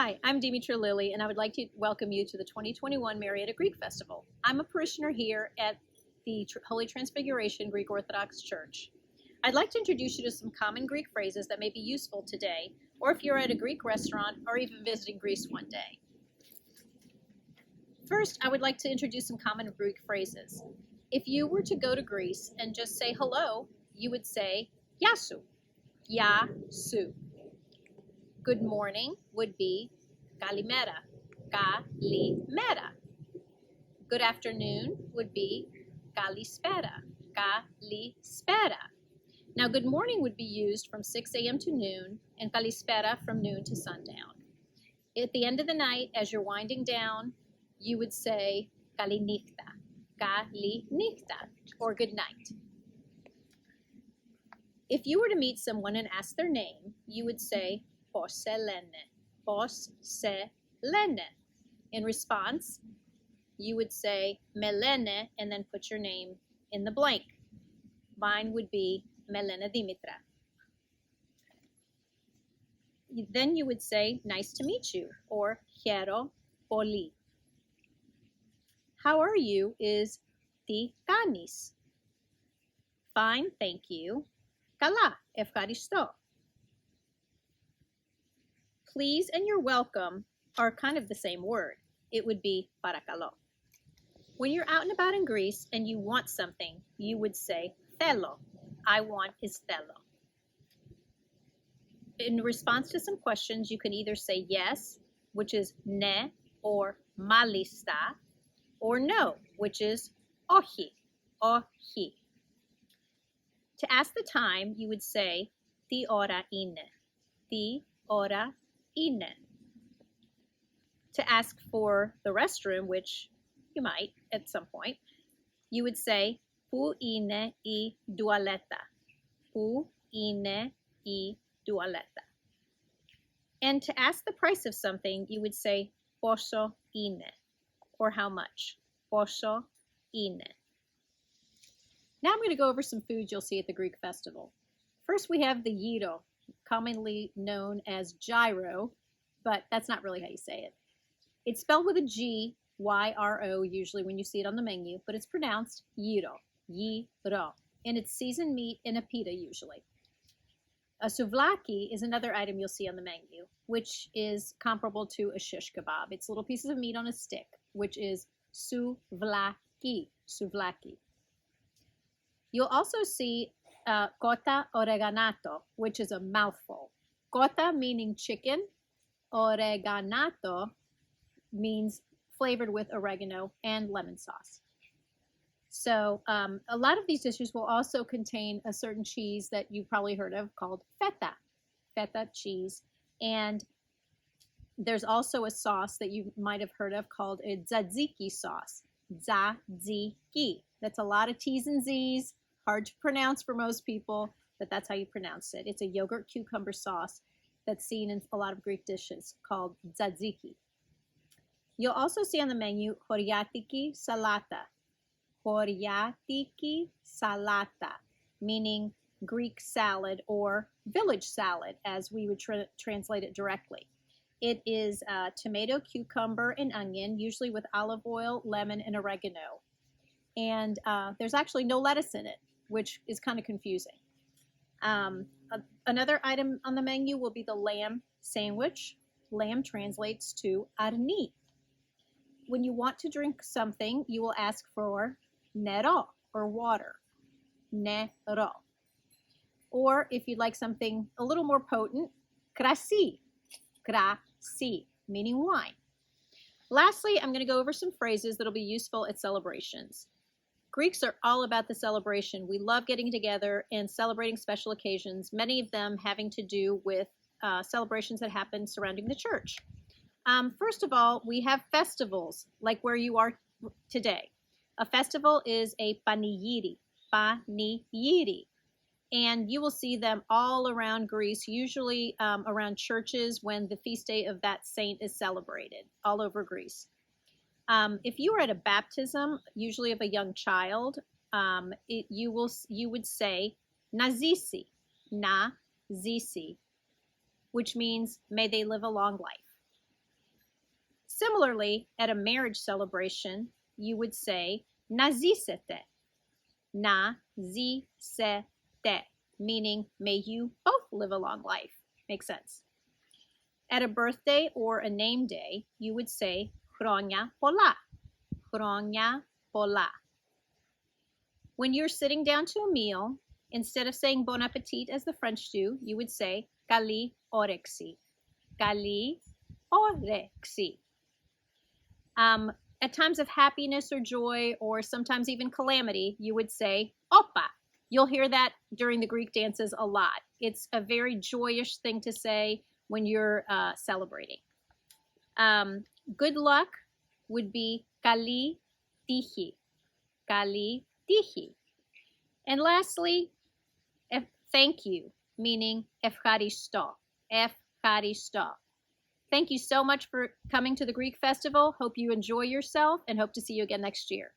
Hi, I'm Demetra Lilly, and I would like to welcome you to the 2021 Marietta Greek Festival. I'm a parishioner here at the Holy Transfiguration Greek Orthodox Church. I'd like to introduce you to some common Greek phrases that may be useful today, or if you're at a Greek restaurant or even visiting Greece one day. First, I would like to introduce some common Greek phrases. If you were to go to Greece and just say hello, you would say yasu, yasu. Good morning would be kalimera, kalimera. Good afternoon would be kalispera, kalispera. Now, good morning would be used from 6 a.m. to noon, and kalispera from noon to sundown. At the end of the night, as you're winding down, you would say kalinikta, kalinikta, or good night. If you were to meet someone and ask their name, you would say Πώς σε λένε, πώς σε λένε. In response, you would say me lene and then put your name in the blank. Mine would be me lene Demetra. Then you would say nice to meet you or χαίρο πολύ. How are you is τι κάνεις. Fine, thank you. Καλά, ευχαριστώ. Please and you're welcome are kind of the same word. It would be parakalo. When you're out and about in Greece and you want something, you would say θέλω. I want is θέλω. In response to some questions, you can either say yes, which is ne, or malista, or no, which is όχι, όχι. To ask the time, you would say τι ώρα είναι, τι ώρα είναι. To ask for the restroom, which you might at some point, you would say πού είναι η τουαλέτα, πού είναι η τουαλέτα. And to ask the price of something, you would say πόσο είναι, or how much, πόσο είναι. Now I'm going to go over some foods you'll see at the Greek festival. First, we have the gyro, commonly known as gyro, but that's not really how you say it. It's spelled with a G, Y-R-O, usually when you see it on the menu, but it's pronounced gyro, gyro, and it's seasoned meat in a pita usually. A souvlaki is another item you'll see on the menu, which is comparable to a shish kebab. It's little pieces of meat on a stick, which is souvlaki, souvlaki. You'll also see kota oreganato, which is a mouthful. Kota meaning chicken, oreganato means flavored with oregano and lemon sauce. So a lot of these dishes will also contain a certain cheese that you've probably heard of called feta, feta cheese. And there's also a sauce that you might have heard of called a tzatziki sauce, tzatziki. That's a lot of T's and Z's, hard to pronounce for most people, but that's how you pronounce it. It's a yogurt cucumber sauce that's seen in a lot of Greek dishes called tzatziki. You'll also see on the menu choriatiki salata, choriatiki salata, meaning Greek salad or village salad, as we would translate it directly. It is tomato, cucumber, and onion, usually with olive oil, lemon, and oregano. And there's actually no lettuce in it, which is kind of confusing. Another item on the menu will be the lamb sandwich. Lamb translates to arni. When you want to drink something, you will ask for nero, or water, nero. Or if you'd like something a little more potent, krasi, krasi, meaning wine. Lastly, I'm going to go over some phrases that will be useful at celebrations. Greeks are all about the celebration. We love getting together and celebrating special occasions, many of them having to do with celebrations that happen surrounding the church. First of all, we have festivals, like where you are today. A festival is a panigiri, panigiri. And you will see them all around Greece, usually around churches when the feast day of that saint is celebrated, all over Greece. If you were at a baptism, usually of a young child, you would say nazisi, na zisi, which means may they live a long life. Similarly, at a marriage celebration, you would say na zisete, meaning may you both live a long life. Makes sense. At a birthday or a name day, you would say Χρόνια πολλά, Χρόνια πολλά. When you're sitting down to a meal, instead of saying bon appetit as the French do, you would say Καλή όρεξη, Καλή όρεξη. At times of happiness or joy, or sometimes even calamity, you would say Opa. You'll hear that during the Greek dances a lot. It's a very joyous thing to say when you're celebrating. Good luck would be Καλή τύχη, Καλή τύχη. And lastly, thank you, meaning ευχαριστώ, ευχαριστώ. Thank you so much for coming to the Greek Festival. Hope you enjoy yourself and hope to see you again next year.